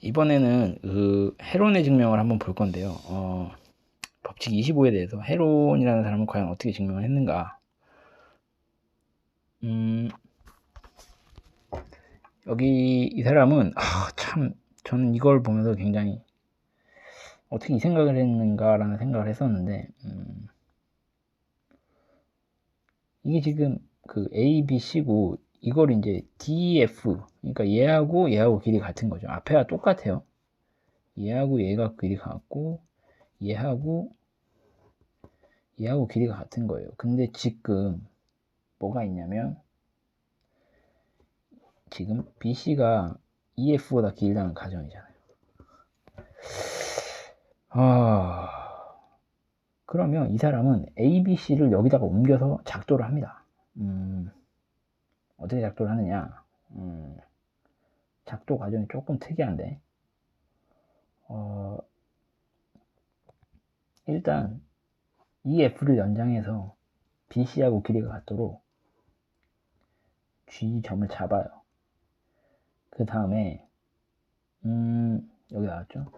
이번에는 헤론의 증명을 한번 볼 건데요. 법칙 25에 대해서 헤론이라는 사람은 과연 어떻게 증명을 했는가. 여기 이 사람은 참 저는 이걸 보면서 굉장히 어떻게 이 생각을 했는가라는 생각을 했었는데, 이게 지금 그 A, B, C고 이걸 이제 D, F, 그러니까 얘하고 길이 같은 거죠. 앞에와 똑같아요. 얘하고 얘가 길이 같고 얘하고 길이가 같은 거예요. 근데 지금 뭐가 있냐면, 지금 BC가 EF보다 길다는 가정이잖아요. 그러면 이 사람은 ABC를 여기다가 옮겨서 작도를 합니다. 어떻게 작도를 하느냐? 작도 과정이 조금 특이한데, 일단 EF를 연장해서 BC하고 길이가 같도록 G점을 잡아요. 그 다음에 여기 나왔죠?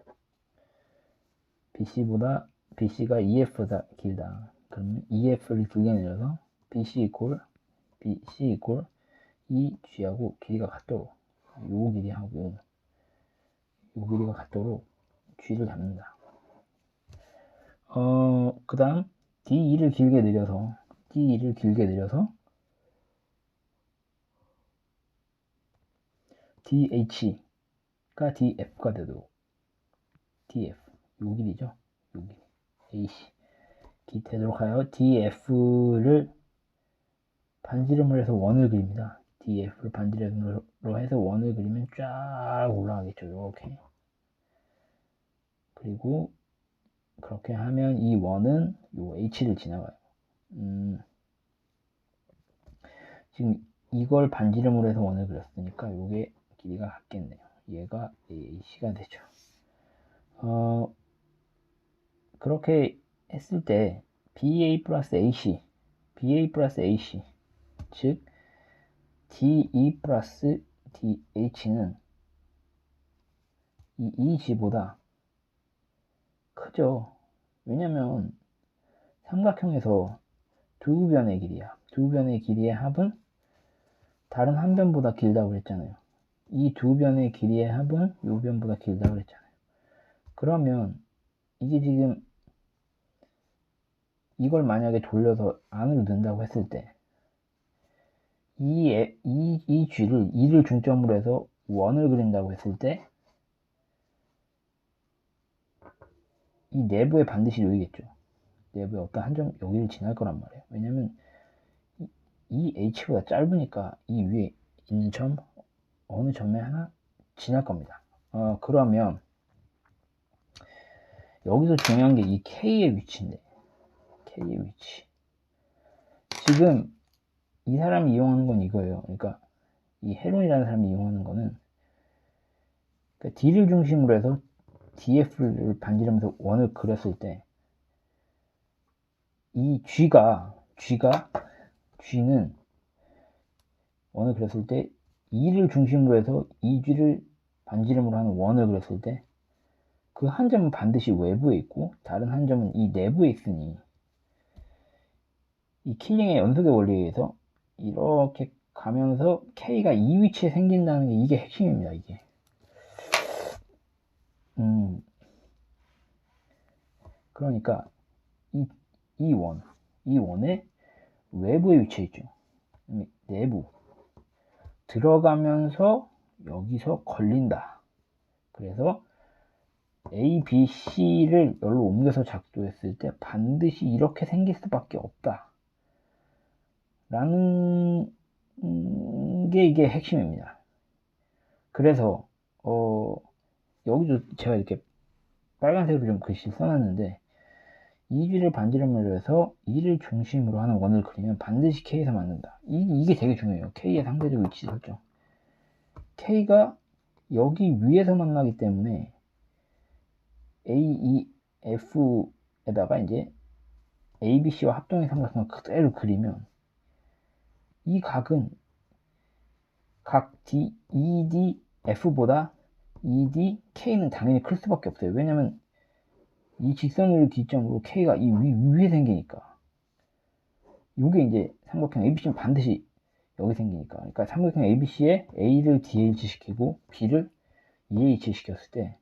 BC가 EF보다 길다. 그러면 EF를 길게 내려서 BC 이퀄 이 G하고 길이가 같도록, 요 길이하고 요 길이가 같도록 G를 잡는다. 그 다음 D2를 길게 내려서 DH가 DF가 되도록, DF 요 길이죠, 요 길이 AC 되도록 하여 DF를 반지름을 해서 원을 그립니다. DF를 반지름으로 해서 원을 그리면 쫙 올라가겠죠, 이렇게. 그리고 그렇게 하면 이 원은 요 H를 지나가요. 지금 이걸 반지름으로 해서 원을 그렸으니까 요게 길이가 같겠네요. 얘가 AC가 되죠. 그렇게 했을 때 BA 플러스 AC 즉 DE 플러스 DH는 이 EG보다 크죠. 왜냐면 삼각형에서 두 변의 길이야. 두 변의 길이의 합은 다른 한 변보다 길다고 그랬잖아요. 이 두 변의 길이의 합은 요 변보다 길다고 그랬잖아요. 그러면 이게 지금 이걸 만약에 돌려서 안으로 넣는다고 했을 때 이 G를 2를 중점으로 해서 원을 그린다고 했을 때 이 내부에 반드시 놓이겠죠. 내부에 어떤 한 점 여기를 지날 거란 말이에요. 왜냐면 이 H보다 짧으니까 이 위에 있는 점 어느 점에 하나 지날 겁니다. 그러면 여기서 중요한 게 이 K의 위치인데, K의 위치. 지금 이 사람이 이용하는 건 이거예요. 그러니까 이 헤론이라는 사람이 이용하는 거는, 그러니까 D를 중심으로 해서 DF를 반지름에서 원을 그렸을 때 이 G는 원을 그렸을 때 2를 중심으로 해서 2G를 반지름으로 하는 원을 그렸을 때 그 한 점은 반드시 외부에 있고 다른 한 점은 이 내부에 있으니, 이 킬링의 연속의 원리에 의해서 이렇게 가면서 K가 이 위치에 생긴다는 게 이게 핵심입니다. 이게 그러니까 이 원의 외부에 위치해 있죠. 내부 들어가면서 여기서 걸린다. 그래서 A, B, C를 여기로 옮겨서 작도했을 때 반드시 이렇게 생길 수밖에 없다 라는 게 이게 핵심입니다. 그래서 여기도 제가 이렇게 빨간색으로 좀 글씨를 써놨는데, 2G를 반지름으로 해서 2를 중심으로 하는 원을 그리면 반드시 K에서 만든다. 이게 되게 중요해요. K의 상대적 위치 설정. K가 여기 위에서 만나기 때문에 AEF에다가 이제 ABC와 합동의 삼각형을 그대로 그리면 이 각은 각 EDF보다 ED, K는 당연히 클 수밖에 없어요. 왜냐면 이 직선을 기점으로 K가 이 위에 생기니까. 요게 이제 삼각형 ABC는 반드시 여기 생기니까. 그러니까 삼각형 ABC에 A를 DH 시키고 B를 EH 시켰을 때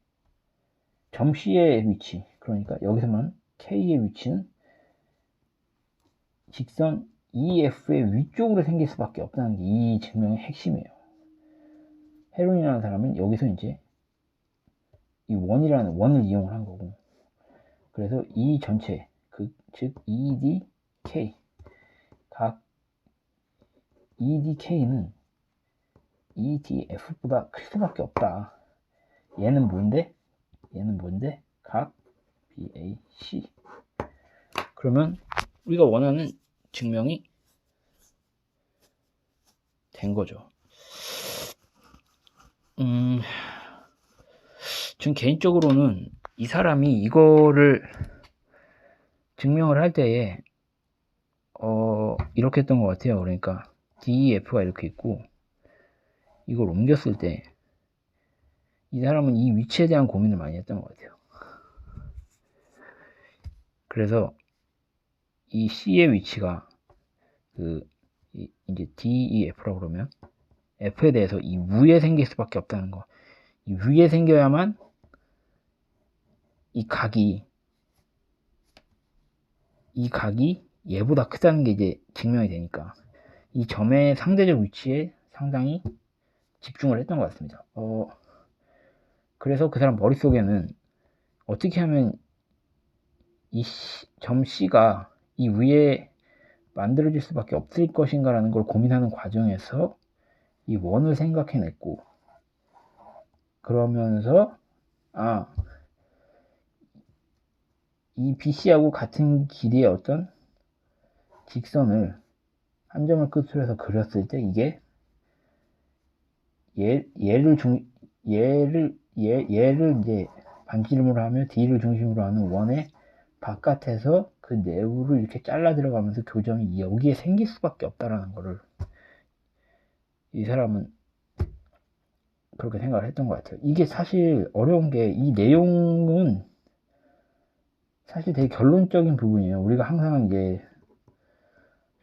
점 C의 위치, 그러니까 여기서만 K의 위치는 직선 EF의 위쪽으로 생길 수밖에 없다는 게 이 증명의 핵심이에요. 헤론이라는 사람은 여기서 이제 이 원이라는 원을 이용을 한 거고, 그래서 이 전체, 즉 ED, K, 각 EDK는 EDF보다 클 수밖에 없다. 얘는 뭔데? 각 BAC. 그러면 우리가 원하는 증명이 된 거죠. 지금 개인적으로는 이 사람이 이거를 증명을 할 때에 이렇게 했던 것 같아요. 그러니까 DEF가 이렇게 있고 이걸 옮겼을 때 이 사람은 이 위치에 대한 고민을 많이 했던 것 같아요. 그래서 이 C의 위치가 이제 DEF라고 그러면 F에 대해서 이 위에 생길 수밖에 없다는 거. 이 위에 생겨야만 이 각이 얘보다 크다는 게 이제 증명이 되니까 이 점의 상대적 위치에 상당히 집중을 했던 것 같습니다. 그래서 그 사람 머릿속에는 어떻게 하면 이 점 C가 이 위에 만들어질 수밖에 없을 것인가라는 걸 고민하는 과정에서 이 원을 생각해냈고, 그러면서 이 BC하고 같은 길이의 어떤 직선을 한 점을 끝으로 해서 그렸을 때 이게 얘를 이제 반지름으로 하며 D를 중심으로 하는 원의 바깥에서 그 내부를 이렇게 잘라 들어가면서 교점이 여기에 생길 수밖에 없다라는 거를 이 사람은 그렇게 생각을 했던 것 같아요. 이게 사실 어려운 게 이 내용은 사실 되게 결론적인 부분이에요. 우리가 항상 이제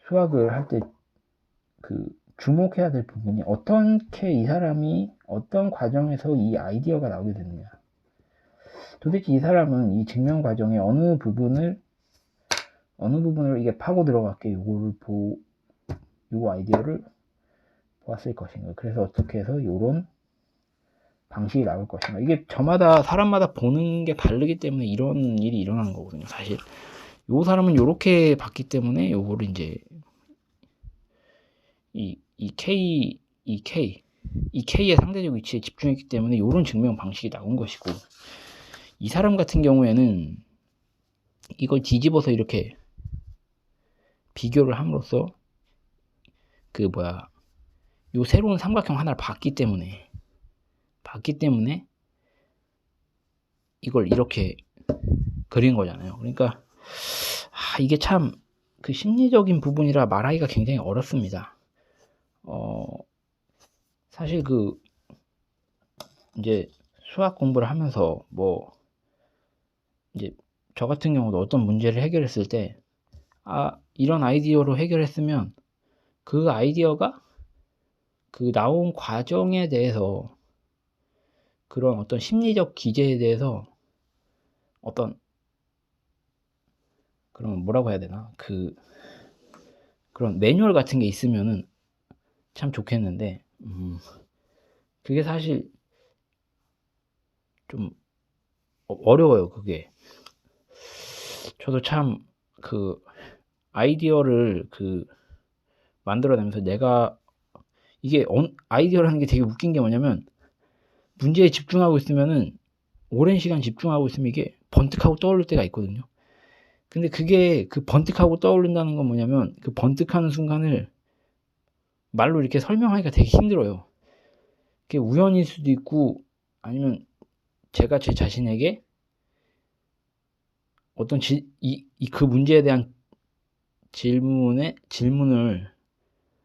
수학을 할 때 주목해야 될 부분이 어떻게 이 사람이 어떤 과정에서 이 아이디어가 나오게 되느냐. 도대체 이 사람은 이 증명 과정의 어느 부분을 이게 파고 들어갈게 요거 아이디어를 보았을 것인가. 그래서 어떻게 해서 요런 방식이 나올 것인가. 이게 사람마다 보는 게 다르기 때문에 이런 일이 일어나는 거거든요. 사실 요 사람은 요렇게 봤기 때문에 요거를 이제 이 K의 상대적 위치에 집중했기 때문에 요런 증명 방식이 나온 것이고, 이 사람 같은 경우에는 이걸 뒤집어서 이렇게 비교를 함으로써 요 새로운 삼각형 하나를 봤기 때문에 이걸 이렇게 그린 거잖아요. 그러니까 이게 참 심리적인 부분이라 말하기가 굉장히 어렵습니다. 사실 이제 수학 공부를 하면서 이제 저 같은 경우도 어떤 문제를 해결했을 때 이런 아이디어로 해결했으면 그 아이디어가 나온 과정에 대해서 그런 어떤 심리적 기제에 대해서 어떤 그런 뭐라고 해야 되나 그런 매뉴얼 같은 게 있으면은 참 좋겠는데 그게 사실 좀 어려워요. 그게 저도 참 아이디어를 만들어내면서 내가 이게 아이디어라는 게 되게 웃긴 게 뭐냐면 문제에 집중하고 있으면은 오랜 시간 집중하고 있으면 이게 번뜩하고 떠오를 때가 있거든요. 근데 그게 번뜩하고 떠오른다는 건 뭐냐면 번뜩하는 순간을 말로 이렇게 설명하기가 되게 힘들어요. 그게 우연일 수도 있고 아니면 제가 제 자신에게 어떤 그 문제에 대한 질문을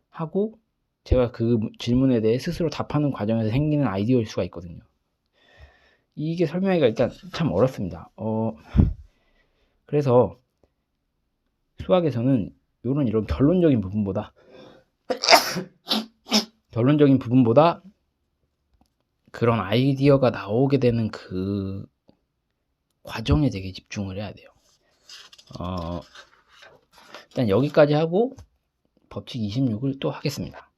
하고 제가 그 질문에 대해 스스로 답하는 과정에서 생기는 아이디어일 수가 있거든요. 이게 설명하기가 일단 참 어렵습니다. 그래서 수학에서는 이런 결론적인 부분보다 그런 아이디어가 나오게 되는 그 과정에 되게 집중을 해야 돼요. 일단 여기까지 하고 법칙 26을 또 하겠습니다.